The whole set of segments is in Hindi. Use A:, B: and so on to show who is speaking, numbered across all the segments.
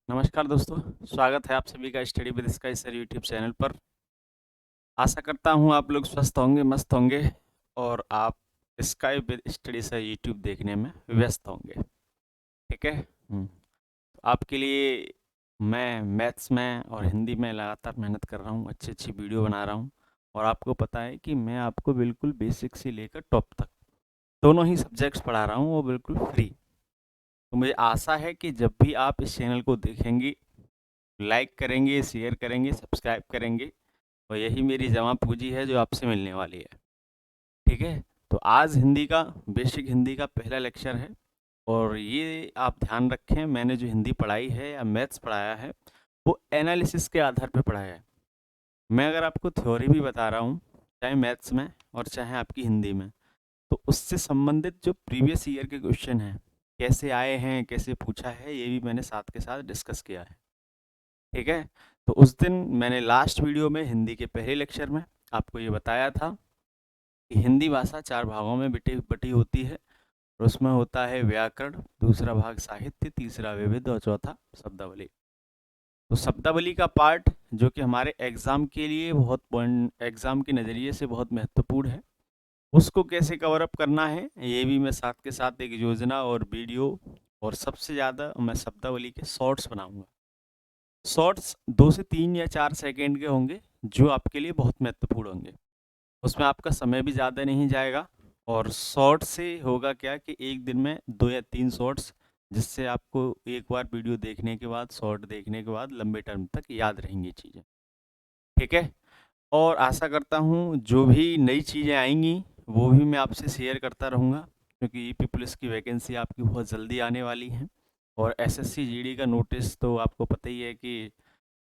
A: नमस्कार दोस्तों, स्वागत है आप सभी का study with sky sir YouTube channel पर। आशा करता हूँ आप लोग स्वस्थ होंगे, मस्त होंगे और आप sky with study sir YouTube देखने में व्यस्त होंगे। ठीक है। आपके लिए मैं मैथ्स में और हिंदी में लगातार मेहनत कर रहा हूँ, अच्छी वीडियो बना रहा हूँ और आपको पता है कि मैं आपको बिल्कुल बेसिक से लेकर टॉप तक दोनों ही सब्जेक्ट्स पढ़ा रहा हूँ, वो बिल्कुल फ्री। तो मुझे आशा है कि जब भी आप इस चैनल को देखेंगे, लाइक करेंगे, शेयर करेंगे, सब्सक्राइब करेंगे और यही मेरी जमा पूंजी है जो आपसे मिलने वाली है। ठीक है। तो आज हिंदी का बेसिक हिंदी का पहला लेक्चर है और ये आप ध्यान रखें, मैंने जो हिंदी पढ़ाई है या मैथ्स पढ़ाया है वो एनालिसिस के आधार पर पढ़ाया है। मैं अगर आपको थ्योरी भी बता रहा हूँ, चाहे मैथ्स में और चाहे आपकी हिंदी में, तो उससे संबंधित जो प्रीवियस ईयर के क्वेश्चन हैं, कैसे आए हैं, कैसे पूछा है, ये भी मैंने साथ के साथ डिस्कस किया है। ठीक है। तो उस दिन मैंने लास्ट वीडियो में हिंदी के पहले लेक्चर में आपको ये बताया था कि हिंदी भाषा 4 भागों में बटी होती है और उसमें होता है व्याकरण, दूसरा भाग साहित्य, तीसरा विविध और चौथा शब्दावली। तो शब्दावली का पार्ट जो कि हमारे एग्जाम के लिए एग्जाम के नज़रिए से बहुत महत्वपूर्ण है, उसको कैसे कवर अप करना है ये भी मैं साथ के साथ एक योजना और वीडियो और सबसे ज़्यादा मैं शब्दावली के शॉर्ट्स बनाऊंगा। शॉर्ट्स 2 से 3 या 4 सेकंड के होंगे जो आपके लिए बहुत महत्वपूर्ण होंगे। उसमें आपका समय भी ज़्यादा नहीं जाएगा और शॉर्ट से होगा क्या कि एक दिन में 2 या 3 शॉर्ट्स, जिससे आपको एक बार वीडियो देखने के बाद, शॉर्ट देखने के बाद लंबे टर्म तक याद रहेंगी चीज़ें। ठीक है। और आशा करता हूँ जो भी नई चीज़ें आएंगी वो भी मैं आपसे शेयर करता रहूँगा, क्योंकि ईपी पुलिस की वैकेंसी आपकी बहुत जल्दी आने वाली है और एसएससी जीडी का नोटिस तो आपको पता ही है कि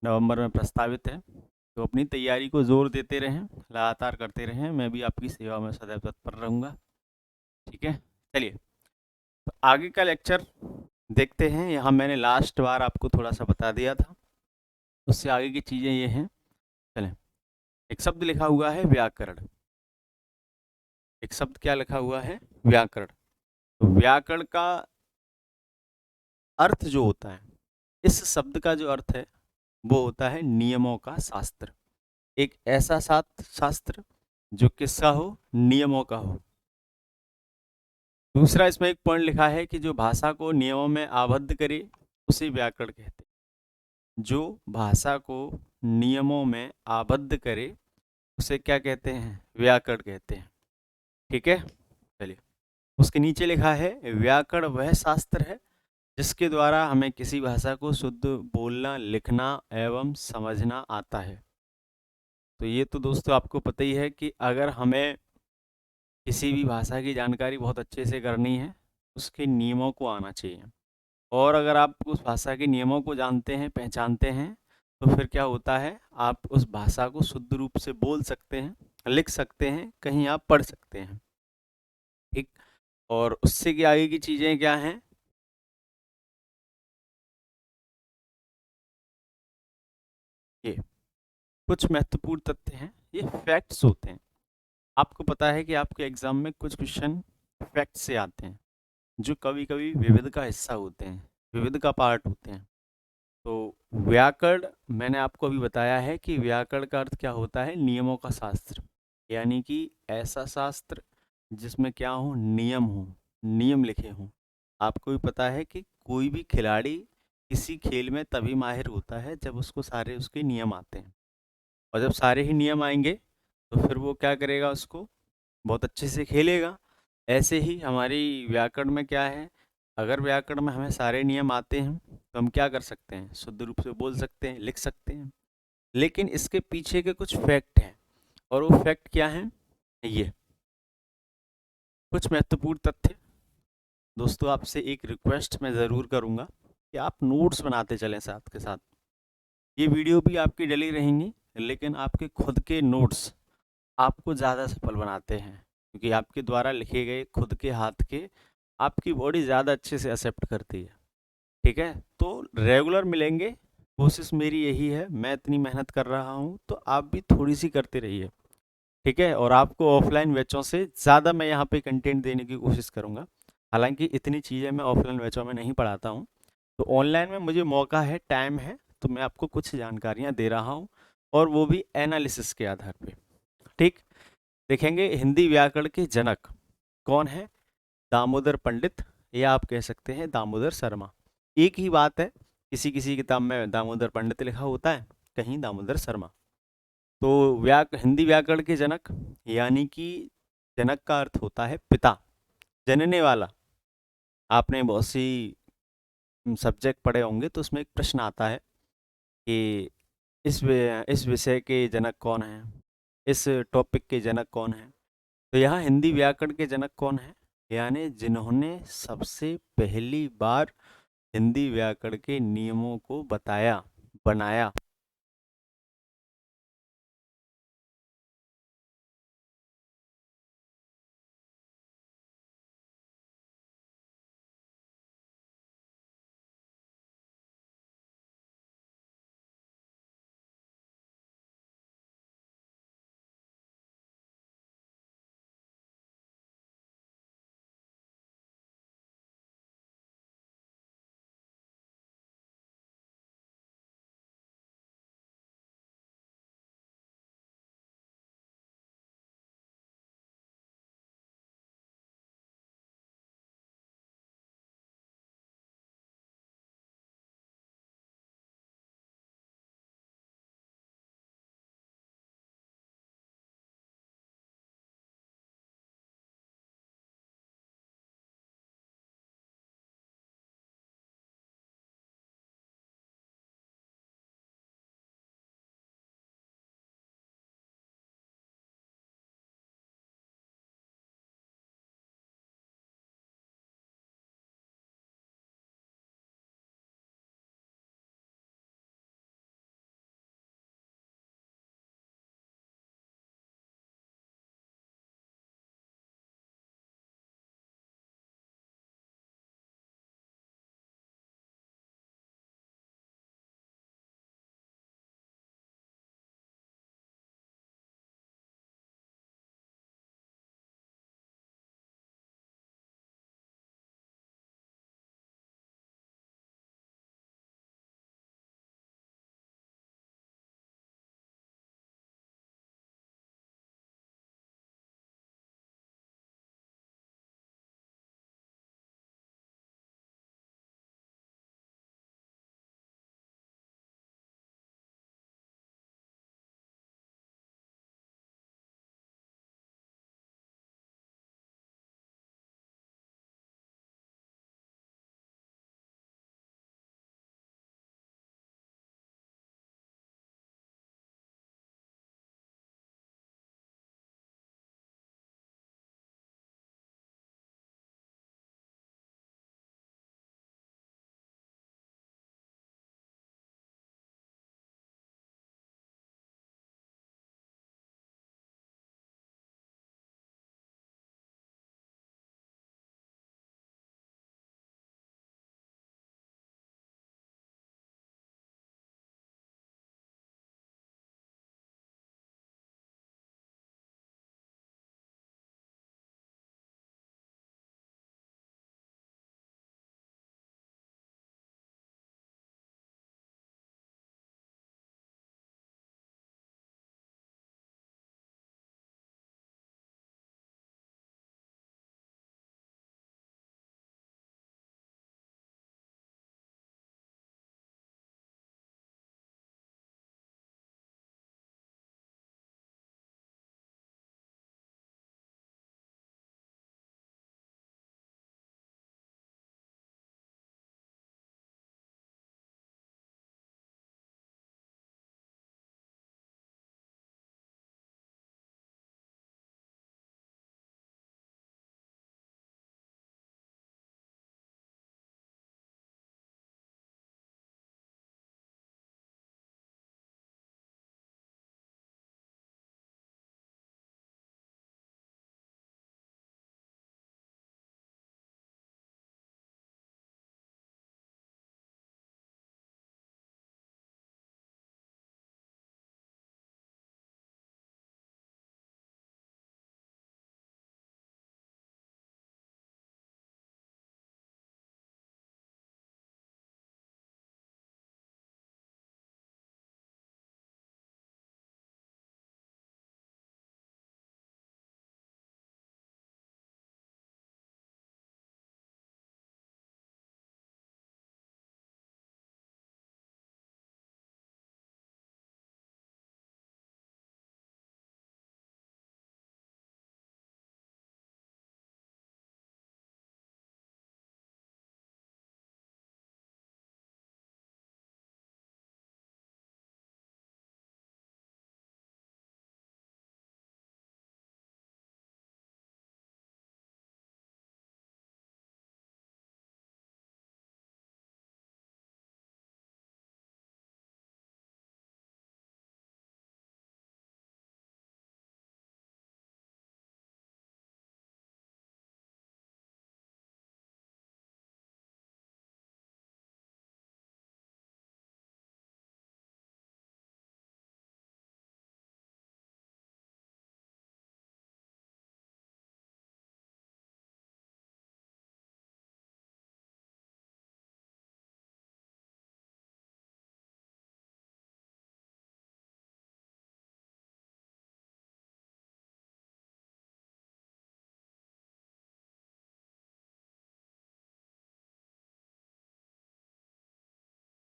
A: नवंबर में प्रस्तावित है। तो अपनी तैयारी को ज़ोर देते रहें, लगातार करते रहें, मैं भी आपकी सेवा में सदैव तत्पर रहूँगा। ठीक है। चलिए, तो आगे का लेक्चर देखते हैं। यहाँ मैंने लास्ट बार आपको थोड़ा सा बता दिया था, उससे आगे की चीज़ें ये हैं। चलें, एक शब्द लिखा हुआ है व्याकरण। एक शब्द क्या लिखा हुआ है? व्याकरण। तो व्याकरण का अर्थ जो होता है, इस शब्द का जो अर्थ है वो होता है नियमों का शास्त्र। एक ऐसा शास्त्र जो किसका हो? नियमों का हो। दूसरा इसमें एक पॉइंट लिखा है कि जो भाषा को नियमों में आबद्ध करे उसे व्याकरण कहते हैं। जो भाषा को नियमों में आबद्ध करे उसे क्या कहते हैं? व्याकरण कहते हैं। ठीक है। चलिए, उसके नीचे लिखा है व्याकरण वह शास्त्र है जिसके द्वारा हमें किसी भाषा को शुद्ध बोलना, लिखना एवं समझना आता है। तो ये तो दोस्तों आपको पता ही है कि अगर हमें किसी भी भाषा की जानकारी बहुत अच्छे से करनी है, उसके नियमों को आना चाहिए। और अगर आप उस भाषा के नियमों को जानते हैं, पहचानते हैं, तो फिर क्या होता है, आप उस भाषा को शुद्ध रूप से बोल सकते हैं, लिख सकते हैं, कहीं आप पढ़ सकते हैं। ठीक। और उससे की आगे की चीज़ें क्या हैं? ये कुछ महत्वपूर्ण तथ्य हैं, ये फैक्ट्स होते हैं। आपको पता है कि आपके एग्जाम में कुछ क्वेश्चन फैक्ट से आते हैं जो कभी कभी विविध का हिस्सा होते हैं, विविध का पार्ट होते हैं। तो व्याकरण मैंने आपको अभी बताया है कि व्याकरण का अर्थ क्या होता है? नियमों का शास्त्र, यानी कि ऐसा शास्त्र जिसमें क्या हो? नियम हो, नियम लिखे हों। आपको भी पता है कि कोई भी खिलाड़ी किसी खेल में तभी माहिर होता है जब उसको सारे उसके नियम आते हैं, और जब सारे ही नियम आएंगे तो फिर वो क्या करेगा? उसको बहुत अच्छे से खेलेगा। ऐसे ही हमारी व्याकरण में क्या है, अगर व्याकरण में हमें सारे नियम आते हैं तो हम क्या कर सकते हैं? शुद्ध रूप से बोल सकते हैं, लिख सकते हैं। लेकिन इसके पीछे के कुछ फैक्ट हैं, और वो फैक्ट क्या हैं? ये कुछ महत्वपूर्ण तथ्य। दोस्तों, आपसे एक रिक्वेस्ट मैं ज़रूर करूँगा कि आप नोट्स बनाते चलें साथ के साथ। ये वीडियो भी आपकी डली रहेंगी, लेकिन आपके खुद के नोट्स आपको ज़्यादा सफल बनाते हैं, क्योंकि आपके द्वारा लिखे गए खुद के हाथ के आपकी बॉडी ज़्यादा अच्छे से एक्सेप्ट करती है। ठीक है। तो रेगुलर मिलेंगे, कोशिश मेरी यही है, मैं इतनी मेहनत कर रहा हूँ तो आप भी थोड़ी सी करते रहिए। ठीक है। और आपको ऑफलाइन बैचों से ज़्यादा मैं यहाँ पे कंटेंट देने की कोशिश करूँगा। हालांकि इतनी चीज़ें मैं ऑफलाइन बैचों में नहीं पढ़ाता हूँ, तो ऑनलाइन में मुझे मौका है, टाइम है, तो मैं आपको कुछ जानकारियाँ दे रहा हूँ और वो भी एनालिसिस के आधार पे। ठीक, देखेंगे हिंदी व्याकरण के जनक कौन है? दामोदर पंडित, या आप कह सकते हैं दामोदर शर्मा। एक ही बात है, किसी किसी किताब में दामोदर पंडित लिखा होता है, कहीं दामोदर शर्मा। तो हिंदी व्याकरण के जनक यानी कि जनक का अर्थ होता है पिता, जनने वाला। आपने बहुत सी सब्जेक्ट पढ़े होंगे तो उसमें एक प्रश्न आता है कि इस विषय के जनक कौन हैं, इस टॉपिक के जनक कौन हैं। तो यहाँ हिंदी व्याकरण के जनक कौन है? यानी जिन्होंने सबसे पहली बार हिंदी व्याकरण के नियमों को बताया, बनाया,